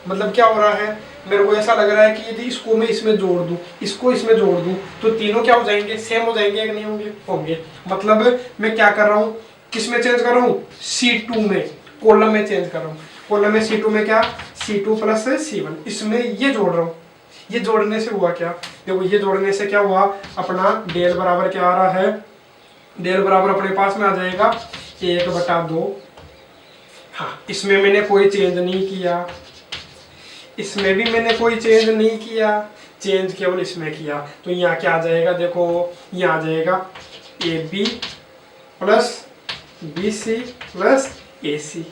मतलब क्या हो रहा है? मेरे को ऐसा लग रहा है कि यदि इसको मैं इसमें जोड़ दूं, इसको इसमें जोड़ दूं तो तीनों क्या हो जाएंगे? सेम हो जाएंगे कि नहीं होंगे? होंगे। मतलब मैं क्या कर रहा हूँ? किस में चेंज कर रहा हूँ? C2 में, कॉलम में चेंज कर रहा हूँ। कॉलम में C2 में क्या? C2 प्लस C1, इसमें ये जोड़ रहा हूँ। ये जोड़ने से हुआ क्या? देखो ये जोड़ने से क्या हुआ? अपना डेल बराबर क्या आ रहा है? डेल बराबर अपने पास में आ जाएगा 1/2। हाँ, इसमें मैंने कोई चेंज नहीं किया, इसमें भी मैंने कोई चेंज नहीं किया, चेंज केवल इसमें किया। तो यहाँ क्या आ जाएगा? देखो यहाँ आ जाएगा AB plus BC plus AC।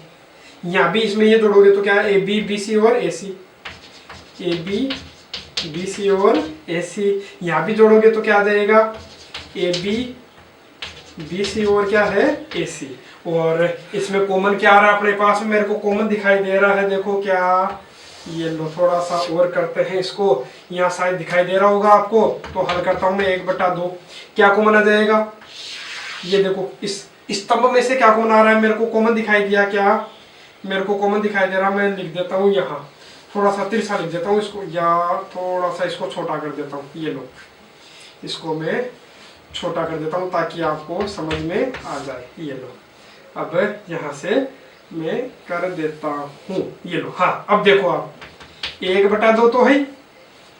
यहाँ भी इसमें ये जोड़ोगे तो क्या है? AB BC और AC, AB BC और AC। यहाँ भी जोड़ोगे तो क्या आ जाएगा? AB BC और क्या है? AC। और इसमें कॉमन क्या आ रहा है अपने पास में? मेरे को कॉमन दिखाई दे रहा है, देखो क्या? ये लो, थोड़ा सा और करते हैं इसको। यहाँ शायद दिखाई दे रहा होगा आपको, तो हल करता हूँ मैं 1/2। क्या कॉमन आ जाएगा? ये देखो इस स्तंभ में से क्या कॉमन आ रहा है? मेरे को कॉमन दिखाई दिया क्या? मेरे को कॉमन दिखाई दे रहा, मैं लिख देता हूँ यहाँ, थोड़ा सा तिरछा लिख देता हूँ इसको, या थोड़ा सा इसको छोटा कर देता हूँ। ये लो, इसको मैं छोटा कर देता हूँ ताकि आपको समझ में आ जाए। ये लो, अब यहाँ से मैं कर देता हूँ। ये लो, हाँ अब देखो आप 1/2 तो है,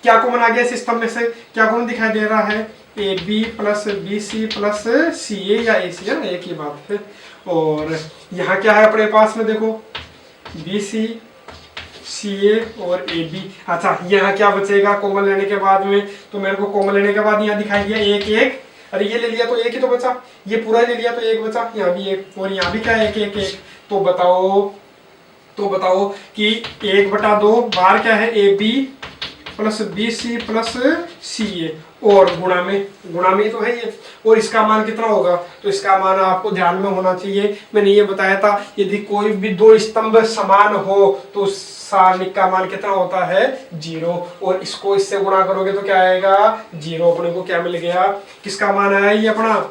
क्या कॉमन आ गया इस स्तंभ में से? क्या कॉमन दिखाई दे रहा है? AB plus BC plus CA या AC है ना, एक ही बात है। और यहाँ क्या है अपने पास में? देखो BC सी ए और ए बी। अच्छा यहाँ क्या बचेगा कॉमन लेने के बाद में, तो मेरे को कॉमन लेने के बाद यहाँ दिखाई दिया एक एक, अरे ये ले लिया तो एक ही तो बचा, ये पूरा ले लिया तो एक बचा, यहाँ भी एक और यहाँ भी क्या है एक एक एक। तो बताओ कि 1/2 बार क्या है A B plus B C plus C A, और गुणा में तो है ये, और इसका मान कितना होगा, तो इसका मान आपको ध्यान में होना चाहिए। मैंने ये बताया था यदि कोई भी दो स्तंभ समान हो तो सारणिक का मान कितना होता है 0, और इसको इससे गुणा करोगे तो क्या आएगा 0। अपने को क्या मिल गया, किसका मान आया ये अपना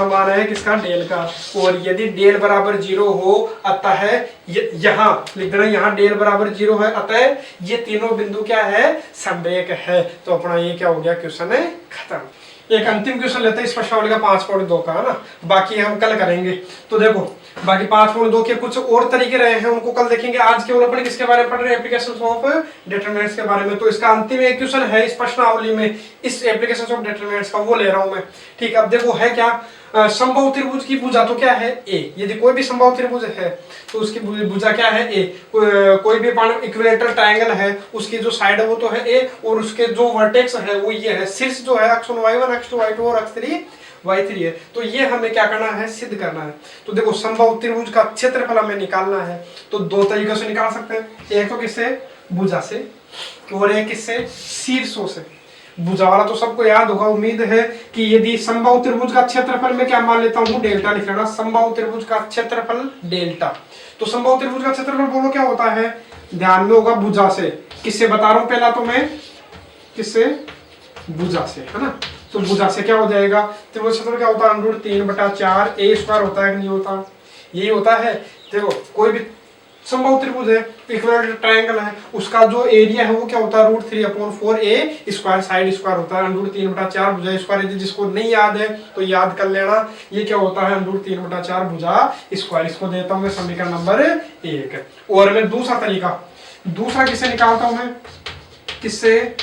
मान है किसका, डेल का। और यदि डेल बराबर 0 हो अतः यहाँ लिख देना, यहाँ डेल बराबर 0 है अतः ये तीनों बिंदु क्या है समरेख है। तो अपना ये क्या हो गया, क्वेश्चन है खत्म। एक अंतिम क्वेश्चन लेते हैं इस प्रश्नावली का 5.2 का, है ना, बाकी हम कल करेंगे। तो देखो बाकी 5.2 के कुछ और तरीके रहे हैं उनको कल देखेंगे। आज केवल अपन किसके बारे में पढ़ रहे हैं, एप्लीकेशंस ऑफ डिटरमिनेंट्स के बारे में। तो इसका अंतिम एक क्वेश्चन है इस प्रश्नावली में, इस एप्लीकेशंस ऑफ डिटरमिनेंट्स का, वो ले रहा हूं मैं। ठीक, अब देखो है क्या, समबाहु त्रिभुज की भुजा तो क्या है ए। यदि कोई भी समबाहु त्रिभुज है तो उसकी भुजा क्या है ए। कोई भी इक्विलेटरल ट्रायंगल है उसकी जो साइड है वो तो है ए, और उसके जो वर्टेक्स है वो ये है, शीर्ष जो है x1 y1 x2 y2 और x3 y3 है। तो ये हमें क्या करना है, सिद्ध करना है। तो देखो समबाहु त्रिभुज का क्षेत्रफल हमें निकालना है, तो दो तरीकों से निकाल सकते हैं, एक तो किससे, भुजा से, और एक किससे, शीर्षों से। भुजा वाला तो सबको याद होगा, उम्मीद है कि यदि समबाहु त्रिभुज का क्षेत्रफल में क्या मान लेता हूं, डेल्टा लिख लेना, समबाहु त्रिभुज का क्षेत्रफल डेल्टा। तो समबाहु त्रिभुज का क्षेत्रफल बोलो क्या होता है, ध्यान में होगा भुजा से। किससे बता रहा हूं, पहला तो मैं किससे, भुजा से, है ना। तो भुजा से क्या हो जाएगा, त्रिभुज क्षेत्रफल क्या होता है, √3/4 ए स्क्वायर होता है कि नहीं होता, यही होता है। देखो कोई भी समबाहु त्रिभुज है, इक्विलेटरल ट्रायंगल है, उसका जो एरिया है वो क्या होता है, √3/4 ए स्क्वायर, साइड स्क्वायर होता है, √3/4 भुजा स्क्वायर। जिसको नहीं याद है तो याद कर लेना, ये क्या होता है √3/4 भुजा स्क्वायर। इसको देता हूँ मैं समीकरण नंबर 1। और मैं दूसरा किससे निकालता हूं मैं, किससे,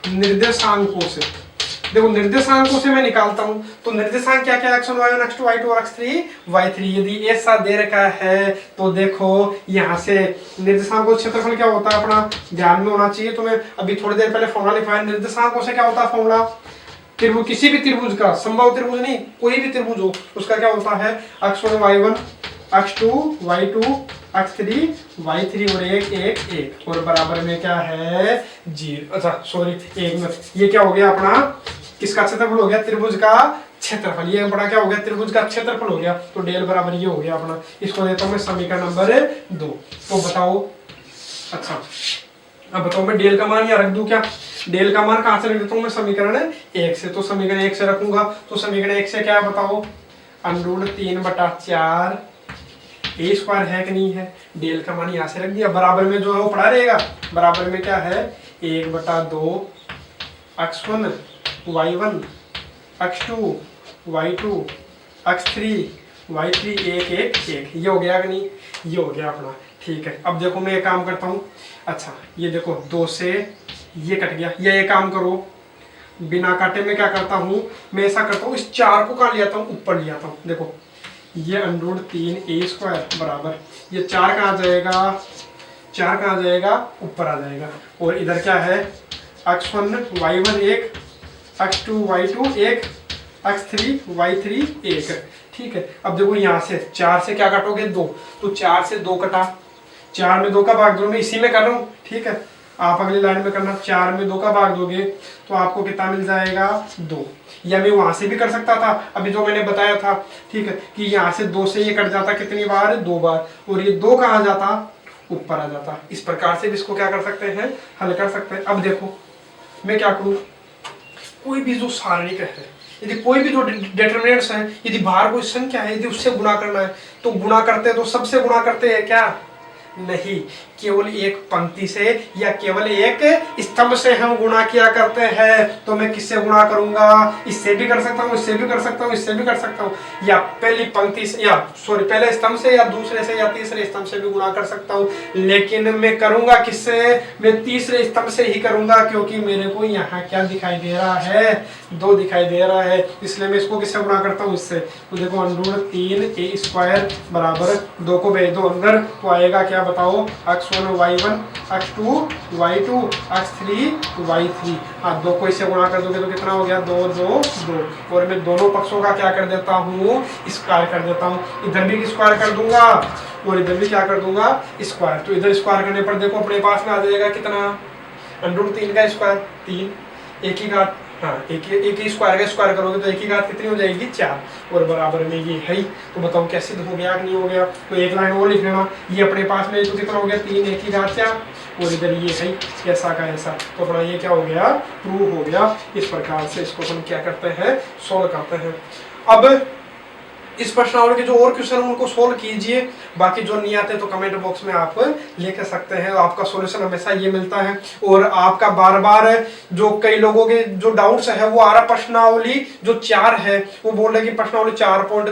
निर्देशांकों से। देखो निर्देशांकों से मैं निकालता हूं, तो निर्देशांक क्या क्या, x1 y1 x2 y2 और x3 y3। यदि ऐसा दे रखा है तो देखो यहाँ से निर्देशांकों क्षेत्रफल क्या होता है अपना ध्यान में होना चाहिए। तो मैं अभी थोड़ी देर पहले फॉर्मूला लिखवाया, निर्देशांकों से क्या होता है फॉर्मूला, त्रिभुज, किसी भी त्रिभुज का, समबाहु त्रिभुज नहीं, कोई भी त्रिभुज हो उसका क्या होता है, x1 y1 x2 y2 x3 y3 और एक और बराबर में क्या है 0। अच्छा सॉरी, 1 मिनट, ये क्या हो गया अपना, किसका क्षेत्रफल हो गया, त्रिभुज का क्षेत्रफल। ये बड़ा क्या हो गया, त्रिभुज का क्षेत्रफल हो गया। तो डेल बराबर ये हो गया अपना। इसको देता हूं मैं समीकरण नंबर 2। तो बताओ, अच्छा अब बताओ मैं डेल का मान यहाँ रख दूं क्या, डेल का मान कहां से रख देता हूं मैं, समीकरण 1 से। तो समीकरण 1 से रखूंगा, तो समीकरण 1 से क्या बताओ, √3/4 ए स्क्वायर है कि नहीं है, डेल का मान यहाँ से रख दिया, बराबर में जो है वो पड़ा रहेगा, बराबर में क्या है 1/2 x1 y1 x2 y2 x3 y3 1 ये हो गया कि नहीं, ये हो गया अपना। ठीक है, अब देखो मैं एक काम करता हूँ, अच्छा ये देखो 2 से ये कट गया, ये काम करो बिना काटे में क्या करता हूँ, मैं ऐसा करता हूँ, इस 4 को कहाँ ले आता हूँ, ऊपर ले आता हूँ। देखो ये √3 ए स्क्वायर बराबर, ये 4 कहाँ जाएगा, 4 कहाँ जाएगा, ऊपर आ जाएगा। और इधर क्या है, x1 y1 1 x2 y2 1 x3 y3 1। ठीक है, अब देखो यहाँ से 4 से क्या काटोगे 2, तो 4 से 2 कटा, 4 में 2 का भाग दो, मैं इसी में कर रहा हूँ। ठीक है, आप अगली लाइन में करना, 4 में 2 का भाग दोगे तो आपको कितना मिल जाएगा 2। या मैं वहां से भी कर सकता था, अभी जो मैंने बताया था, ठीक है, कि यहाँ से 2 से ये कट जाता कितनी बार, 2 बार, और ये 2 कहाँ जाता, ऊपर आ जाता। इस प्रकार से भी इसको क्या कर सकते हैं, हल कर सकते हैं। अब देखो मैं क्या करूँ, कोई भी जो सारणिक है, यदि कोई भी जो डिटरमिनेंट्स है, यदि बाहर कोई संख्या है, यदि उससे गुणा करना है तो गुणा करते हैं, तो सबसे गुणा करते हैं क्या, नहीं, केवल एक पंक्ति से या केवल एक स्तंभ से हम गुणा किया करते हैं। तो मैं किससे गुणा करूंगा, इससे भी कर सकता हूँ, इससे भी कर सकता हूँ, इससे भी कर सकता हूँ, या पहली पंक्ति से, या सॉरी पहले स्तंभ से या दूसरे से या तीसरे स्तंभ से भी गुणा कर सकता हूँ। लेकिन मैं करूंगा किससे, मैं तीसरे स्तंभ से ही करूंगा, क्योंकि मेरे को यहाँ क्या दिखाई दे रहा है, 2 दिखाई दे रहा है, इसलिए मैं इसको किससे गुणा करता हूँ, इससे। तो देखो √3 ए स्क्वायर बराबर 2 को भेज दो अंदर, तो आएगा क्या बताओ, x1 x1 y1 x2 y2 x3 y3। हाँ, 2 को इससे गुणा कर दोगे तो कितना हो गया, 2 2 2। और मैं दोनों पक्षों का क्या कर देता हूँ, स्क्वायर कर देता हूँ। इधर भी स्क्वायर कर दूंगा और इधर भी क्या कर दूंगा, स्क्वायर। तो इधर स्क्वायर करने पर देखो अपने पास में आ जाएगा कितना, √3 का स्क्वायर 3, एक ही घात, हाँ एक ही स्क्वायर का स्क्वायर करोगे तो एक ही घात कितनी हो जाएगी, 4। और बराबर में ये है ही। तो बताओ क्या सिद्ध हो गया कि नहीं हो गया। तो एक लाइन वो लिख लेना, ये अपने पास में तो कितना हो गया, 3 एक ही घात 4, और इधर ये है ऐसा का ऐसा। तो अपना ये क्या हो गया, प्रूव हो गया। इस प्रकार से इसको हम क्या करते हैं, सोल्व करते हैं। अब इस प्रश्नावली के जो और क्वेश्चन उनको सोल्व कीजिए, बाकी जो नहीं आते तो कमेंट बॉक्स में आप लिख सकते हैं। आपका सॉल्यूशन हमेशा ये मिलता है। और आपका बार बार जो कई लोगों के जो डाउट्स है वो आ रहा, प्रश्नावली जो 4 है वो बोल रहे कि प्रश्नावली 4